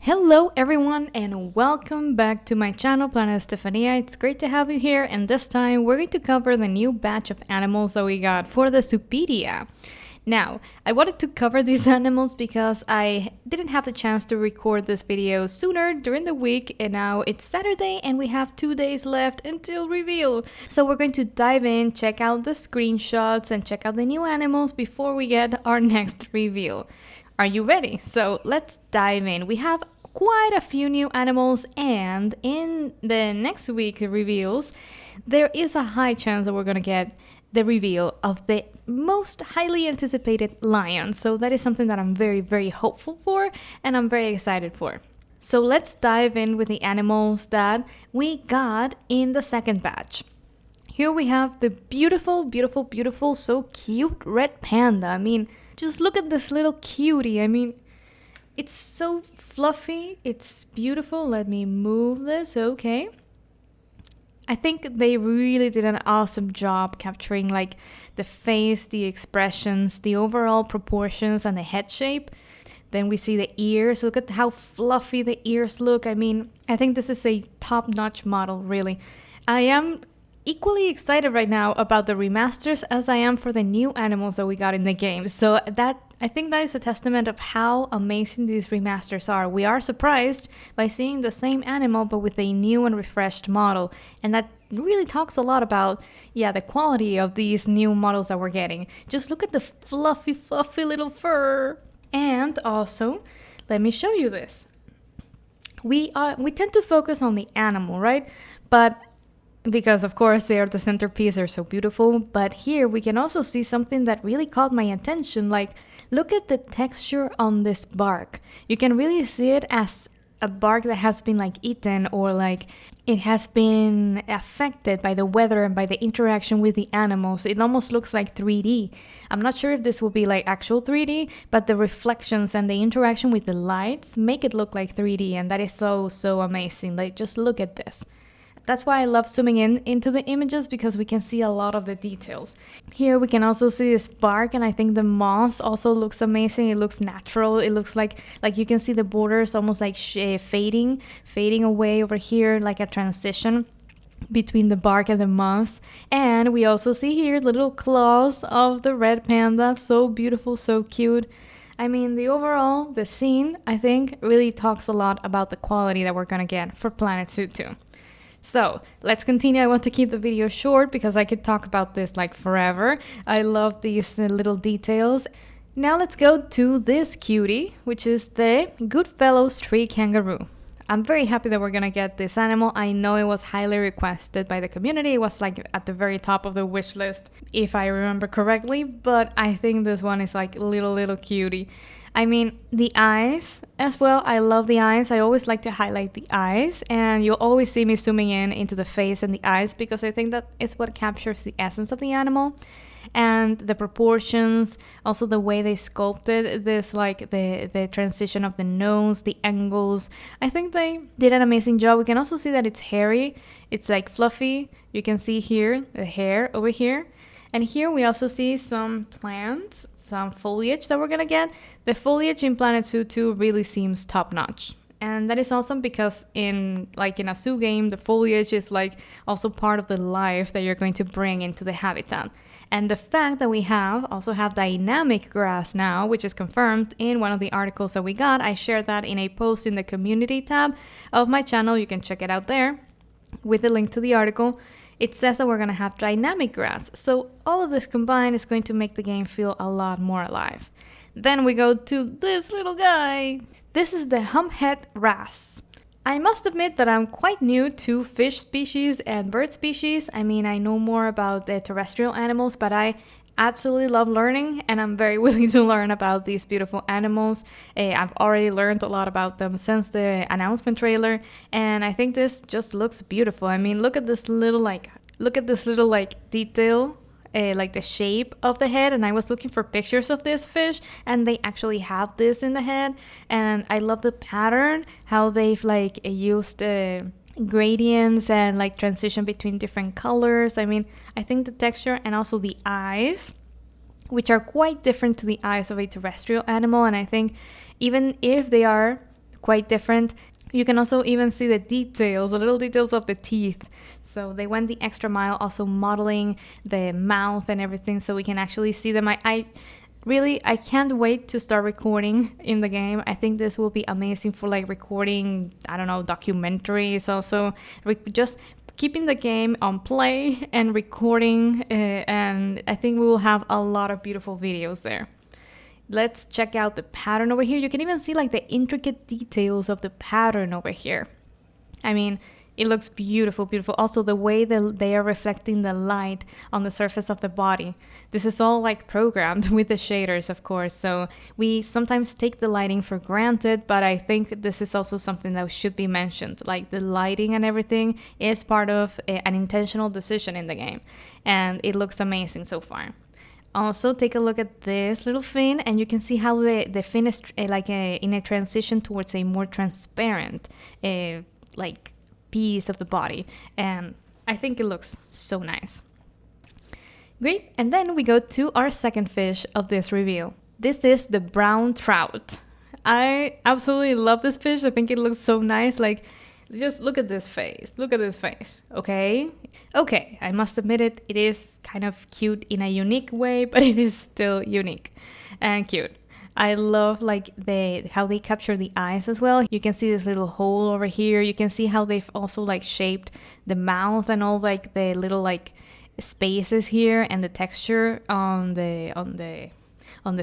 Hello everyone and welcome back to my channel Planet Estefania. It's great to have you here, and this time we're going to cover the new batch of animals that we got for the Zoopedia. Now, I wanted to cover these animals because I didn't have the chance to record this video sooner during the week, and now it's Saturday and we have 2 days left until reveal. So we're going to dive in, check out the screenshots and check out the new animals before we get our next reveal. Are you ready? So let's dive in. We have quite a few new animals, and in the next week reveals, there is a high chance that we're gonna get the reveal of the most highly anticipated lion. So that is something that I'm very hopeful for and I'm very excited for. So let's dive in with the animals that we got in the second batch. Here we have the beautiful, so cute red panda. I mean, just look at this little cutie. I mean, it's so fluffy. It's beautiful. Let me move this. Okay. I think they really did an awesome job capturing like the face, the expressions, the overall proportions, and the head shape. Then we see the ears. Look at how fluffy the ears look. I mean, I think this is a top-notch model, really. I am equally excited right now about the remasters as I am for the new animals that we got in the game. So I think that is a testament of how amazing these remasters are. We are surprised by seeing the same animal but with a new and refreshed model, and that really talks a lot about the quality of these new models that we're getting. Just look at the fluffy little fur. And also, let me show you this. We tend to focus on the animal, right? But because of course they are the centerpiece, they're so beautiful. But here we can also see something that really caught my attention. Like, look at the texture on this bark. You can really see it as a bark that has been like eaten, or like it has been affected by the weather and by the interaction with the animals. It almost looks like 3D. I'm not sure if this will be like actual 3D, but the reflections and the interaction with the lights make it look like 3D, and that is so amazing. Like, just look at this. That's why I love zooming into the images, because we can see a lot of the details. Here we can also see this bark, and I think the moss also looks amazing. It looks natural. It looks like you can see the borders almost like fading away over here, like a transition between the bark and the moss. And we also see here the little claws of the red panda. So beautiful, so cute. I mean, the scene, I think, really talks a lot about the quality that we're gonna get for Planet Zoo 2. So let's continue. I want to keep the video short because I could talk about this like forever. I love these little details. Now let's go to this cutie, which is the Goodfellow's tree kangaroo. I'm very happy that we're gonna get this animal. I know it was highly requested by the community. It was like at the very top of the wish list, if I remember correctly, but I think this one is like little cutie. I mean, the eyes as well. I love the eyes. I always like to highlight the eyes, and you'll always see me zooming into the face and the eyes, because I think that it's what captures the essence of the animal. And the proportions, also the way they sculpted this, like the transition of the nose, the angles. I think they did an amazing job. We can also see that it's hairy. It's like fluffy. You can see here the hair over here. And here we also see some plants, some foliage that we're gonna get. The foliage in Planet Zoo 2 really seems top-notch. And that is awesome because in a zoo game, the foliage is like also part of the life that you're going to bring into the habitat. And the fact that we also have dynamic grass now, which is confirmed in one of the articles that we got. I shared that in a post in the community tab of my channel. You can check it out there with the link to the article. It says that we're going to have dynamic grass. So all of this combined is going to make the game feel a lot more alive. Then we go to this little guy. This is the humphead wrasse. I must admit that I'm quite new to fish species and bird species. I mean, I know more about the terrestrial animals, but I absolutely love learning, and I'm very willing to learn about these beautiful animals. I've already learned a lot about them since the announcement trailer, and I think this just looks beautiful. I mean, look at this little detail, like the shape of the head. And I was looking for pictures of this fish, and they actually have this in the head. And I love the pattern, how they've used gradients and like transition between different colors. I mean, I think the texture and also the eyes, which are quite different to the eyes of a terrestrial animal, and I think even if they are quite different. You can also even see the details, the little details of the teeth. So they went the extra mile also modeling the mouth and everything so we can actually see them. I can't wait to start recording in the game. I think this will be amazing for like recording, I don't know, documentaries also. Just keeping the game on play and recording, and I think we will have a lot of beautiful videos there. Let's check out the pattern over here. You can even see like the intricate details of the pattern over here. I mean, it looks beautiful, beautiful. Also, the way that they are reflecting the light on the surface of the body. This is all like programmed with the shaders, of course. So we sometimes take the lighting for granted, but I think this is also something that should be mentioned. Like the lighting and everything is part of an intentional decision in the game. And it looks amazing so far. Also, take a look at this little fin, and you can see how the fin is in a transition towards a more transparent like piece of the body, and I think it looks so nice. Great, and then we go to our second fish of this reveal. This is the brown trout. I absolutely love this fish. I think it looks so nice. Like, just look at this face. Look at this face. Okay, I must admit it is kind of cute in a unique way, but it is still unique and cute. I love like how they capture the eyes as well. You can see this little hole over here. You can see how they've also like shaped the mouth and all like the little like spaces here, and the texture on the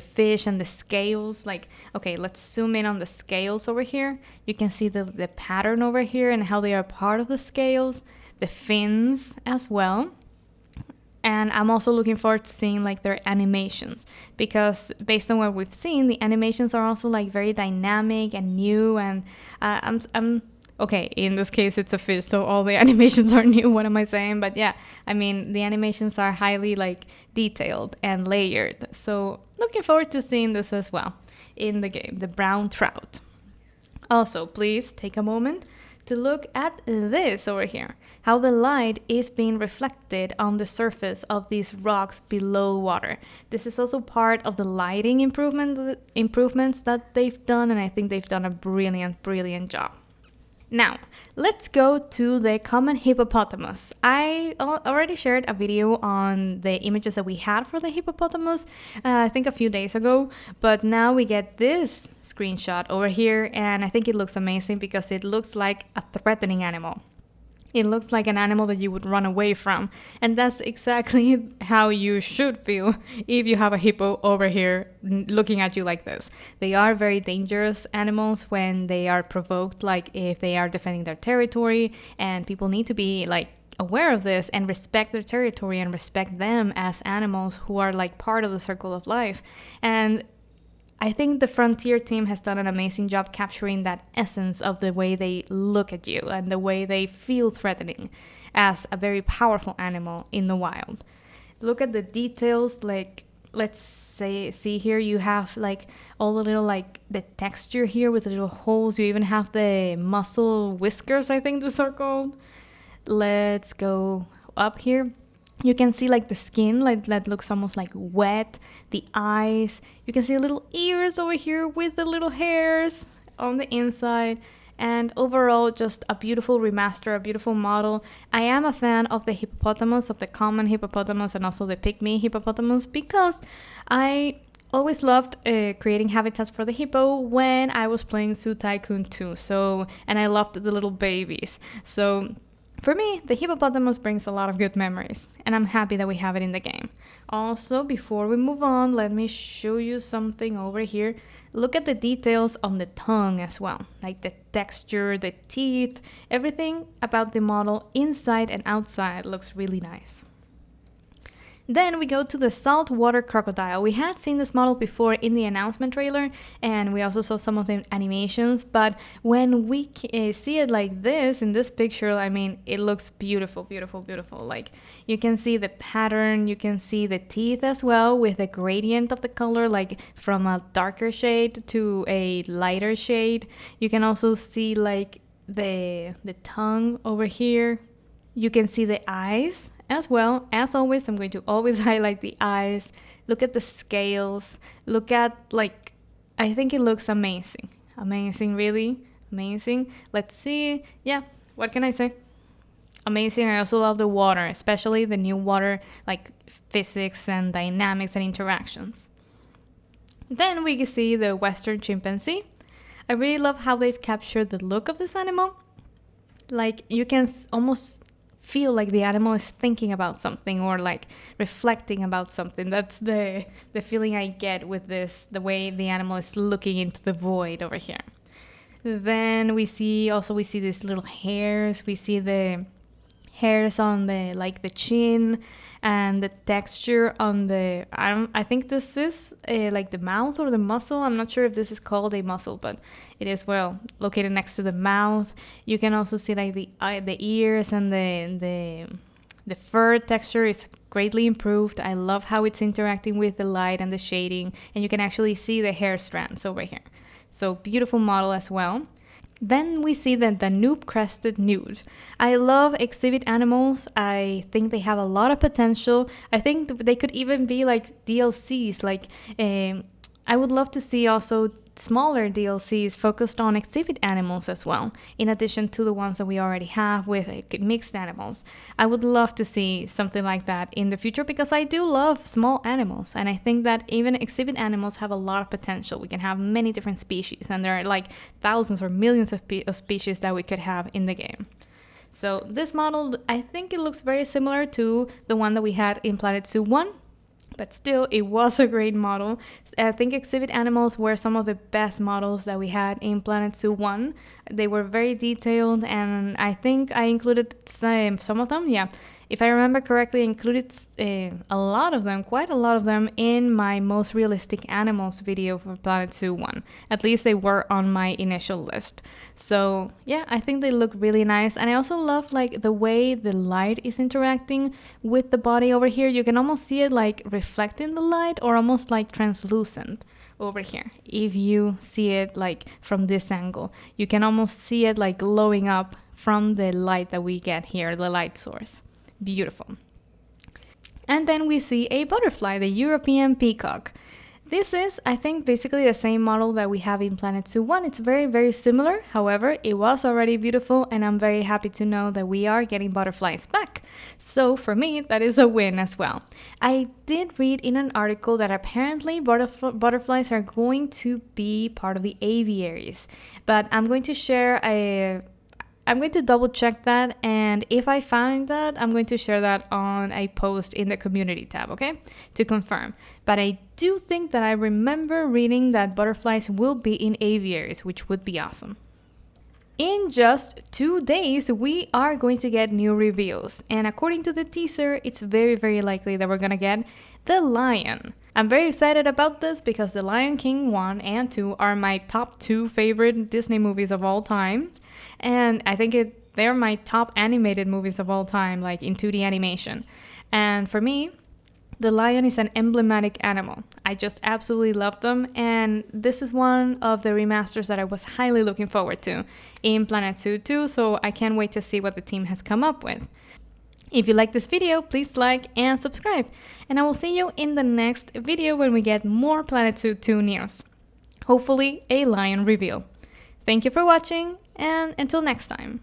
fish and the scales. Like, okay, let's zoom in on the scales over here. You can see the pattern over here and how they are part of the scales, the fins as well. And I'm also looking forward to seeing like their animations, because based on what we've seen, the animations are also like very dynamic and new. And I'm okay, in this case it's a fish, so all the animations are new. What am I saying? But yeah, I mean, the animations are highly like detailed and layered. So looking forward to seeing this as well in the game, the brown trout. Also, please take a moment to look at this over here, how the light is being reflected on the surface of these rocks below water. This is also part of the lighting improvements that they've done, and I think they've done a brilliant job. Now, let's go to the common hippopotamus. I already shared a video on the images that we had for the hippopotamus, I think a few days ago, but now we get this screenshot over here, and I think it looks amazing because it looks like a threatening animal. It looks like an animal that you would run away from, and that's exactly how you should feel if you have a hippo over here looking at you like this. They are very dangerous animals when they are provoked, like if they are defending their territory, and people need to be like aware of this and respect their territory and respect them as animals who are like part of the circle of life. And I think the Frontier team has done an amazing job capturing that essence of the way they look at you and the way they feel threatening as a very powerful animal in the wild. Look at the details, like let's see here you have like all the little like the texture here with the little holes. You even have the muscle whiskers, I think these are called. Let's go up here. You can see like the skin like that looks almost like wet, the eyes. You can see little ears over here with the little hairs on the inside. And overall, just a beautiful remaster, a beautiful model. I am a fan of the hippopotamus, of the common hippopotamus, and also the pygmy hippopotamus, because I always loved creating habitats for the hippo when I was playing Zoo Tycoon 2. And I loved the little babies. So for me, the hippopotamus brings a lot of good memories, and I'm happy that we have it in the game. Also, before we move on, let me show you something over here. Look at the details on the tongue as well, like the texture, the teeth, everything about the model inside and outside looks really nice. Then we go to the saltwater crocodile. We had seen this model before in the announcement trailer, and we also saw some of the animations, but when we see it like this in this picture, I mean, it looks beautiful, beautiful, beautiful. Like, you can see the pattern, you can see the teeth as well with the gradient of the color, like from a darker shade to a lighter shade. You can also see like the tongue over here. You can see the eyes as well. As always, I'm going to always highlight the eyes. Look at the scales. Look at, like, I think it looks amazing. Amazing, really. Amazing. Let's see. Yeah, what can I say? Amazing. I also love the water, especially the new water, like physics and dynamics and interactions. Then we can see the Western chimpanzee. I really love how they've captured the look of this animal. Like you can almost feel like the animal is thinking about something or like reflecting about something. That's the feeling I get with this, the way the animal is looking into the void over here. Then we see these little hairs. We see the hairs on the chin and the texture on I think this is like the mouth or the muscle. I'm not sure if this is called a muscle, but it is, well, located next to the mouth. You can also see like the ears, and the fur texture is greatly improved. I love how it's interacting with the light and the shading, and you can actually see the hair strands over here. So beautiful model as well. Then we see the Danube-crested newt. I love exhibit animals. I think they have a lot of potential. I think they could even be like DLCs. I would love to see also smaller DLCs focused on exhibit animals as well, in addition to the ones that we already have with mixed animals. I would love to see something like that in the future because I do love small animals, and I think that even exhibit animals have a lot of potential. We can have many different species, and there are like thousands or millions of species that we could have in the game. So this model, I think it looks very similar to the one that we had in Planet Zoo 1. But still, it was a great model. I think exhibit animals were some of the best models that we had in Planet Zoo 1. They were very detailed, and I think I included some of them. Yeah, if I remember correctly, I included quite a lot of them in my most realistic animals video for Planet Zoo 1. At least they were on my initial list. So yeah, I think they look really nice. And I also love like the way the light is interacting with the body over here. You can almost see it like reflecting the light, or almost like translucent over here. If you see it like from this angle, you can almost see it like glowing up from the light that we get here, the light source. Beautiful. And then we see a butterfly, the European peacock. This is, I think, basically the same model that we have in Planet Zoo 1. It's very, very similar. However, it was already beautiful, and I'm very happy to know that we are getting butterflies back. So for me, that is a win as well. I did read in an article that apparently butterflies are going to be part of the aviaries, but I'm going to double check that, and if I find that, I'm going to share that on a post in the community tab, okay? To confirm. But I do think that I remember reading that butterflies will be in aviaries, which would be awesome. In just 2 days, we are going to get new reveals, and according to the teaser, it's very, very likely that we're gonna get the lion. I'm very excited about this because The Lion King 1 and 2 are my top 2 favorite Disney movies of all time. And I think they're my top animated movies of all time, like in 2D animation. And for me, the lion is an emblematic animal. I just absolutely love them. And this is one of the remasters that I was highly looking forward to in Planet Zoo 2. So I can't wait to see what the team has come up with. If you like this video, please like and subscribe. And I will see you in the next video when we get more Planet Zoo 2 news. Hopefully a lion reveal. Thank you for watching, and until next time.